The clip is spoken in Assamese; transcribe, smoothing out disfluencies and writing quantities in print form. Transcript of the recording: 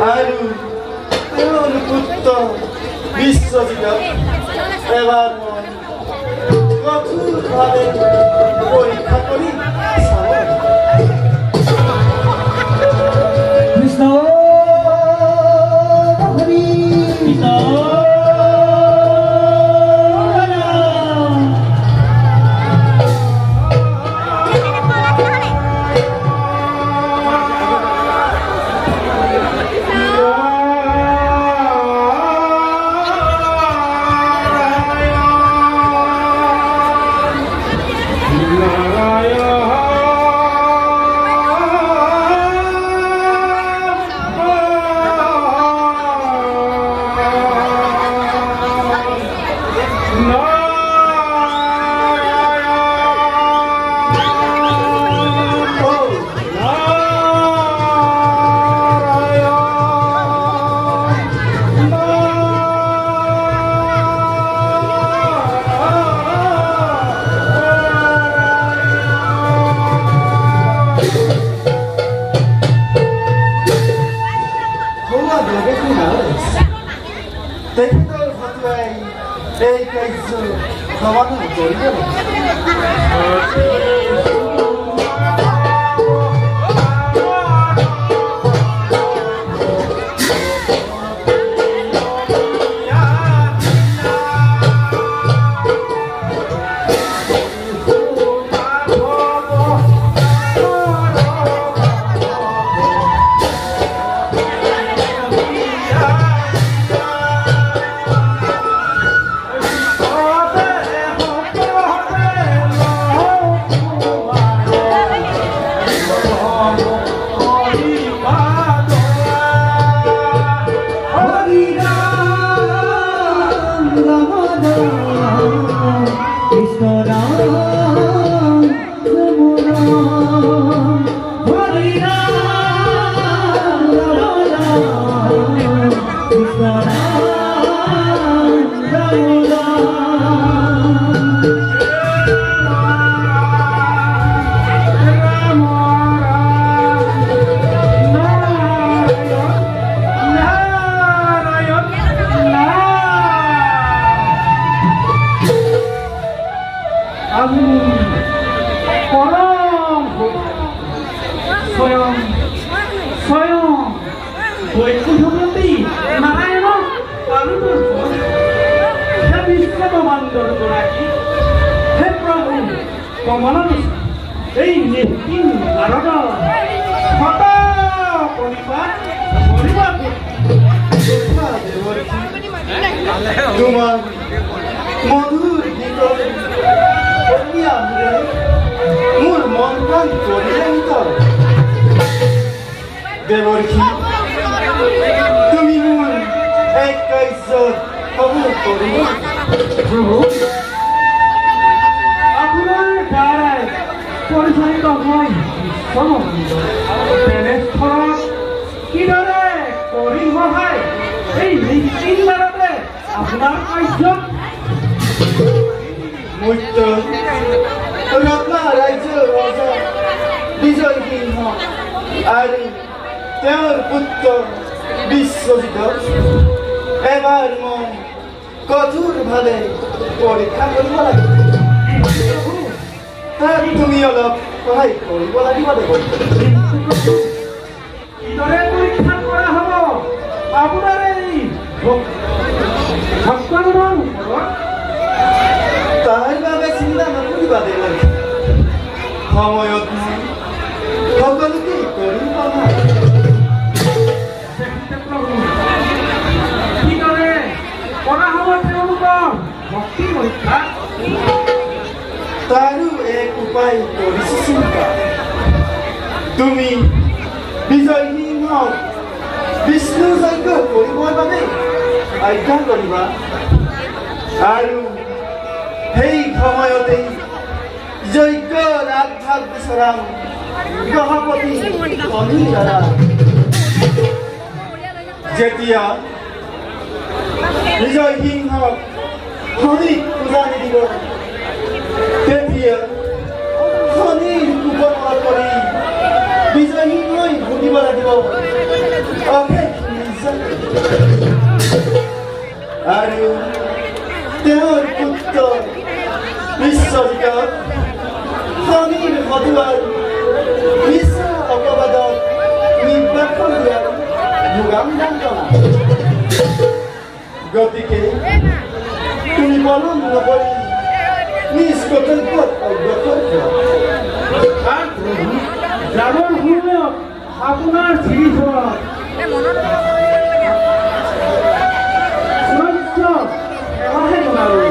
আৰু তেওঁৰ পুত্ৰ বিশ্বজিতক এবাৰ মই কঠোৰভাৱে পৰীক্ষা কৰি চাব। কৃষ্ণ হৰি কৃষ্ণ তেখেতৰ ফটোৱাই এই কাৰ্য সমাধান কৰিব তোমাৰ মধুৰ গীতৰ মোৰ মন প্ৰাণ পৰিচালিত দেৱৰ্ষী তুমি মোৰ এক কাৰ্যত সফল কৰিব প্ৰভু আপোনাৰ দ্বাৰাই পৰিচালিত মই তেনেস্থলত কিদৰে কৰি সহায় এই নিশ্চিন্তভাৱে আপোনাৰ কাৰ্যত মূৰ্ত ৰত্ন ৰাজ্যৰ ৰজা বিজয় সিংহ আৰু তেওঁৰ পুত্ৰ বিশ্বজিতক এবাৰ মই কঠোৰভাৱে পৰীক্ষা কৰিব লাগিব তাত তুমি অলপ সহায় কৰিব লাগিব কিদৰে পৰীক্ষা কৰা হ'ব আপোনাৰ এই ভক্তজনৰ ওপৰত তাৰ বাবে চিন্তা নকৰিবা দেৱৰ সময়ত মই সকলোকে কৰি পাম কিদৰে কৰা হ'ব তেওঁলোকৰ ভক্তি পৰীক্ষা তাৰো এক উপায় কৰিছো চিন্তা তুমি বিজয় সিংহক বিষ্ণু যজ্ঞ কৰিবৰ বাবে আজ্ঞা কৰিবা আৰু সেই সময়তেই যজ্ঞৰ আগভাগ বিচৰা গ্ৰহপতি শনিৰ দ্বাৰা যেতিয়া বিজয় সিংহক শনিক পূজা নিদিব তেতিয়া শনিৰ কুপনৰ কৰি বিজয় সিংহই ভুগিব লাগিব অশেষ আৰু তেওঁৰ পুত্ৰ বিশ্বজিতক শনিৰ সদুৱাৰ মিছা অপবাদত নিৰ্বাসন দিয়াৰ যোগান দান কৰা। গতিকে তুমি পলম নকৰি নিজ কৰ্তব্যত অগ্ৰসৰ হোৱা। যাবৰ সময়ত আপোনাৰ চিৰিখনত সেৱাহে জনালোঁ।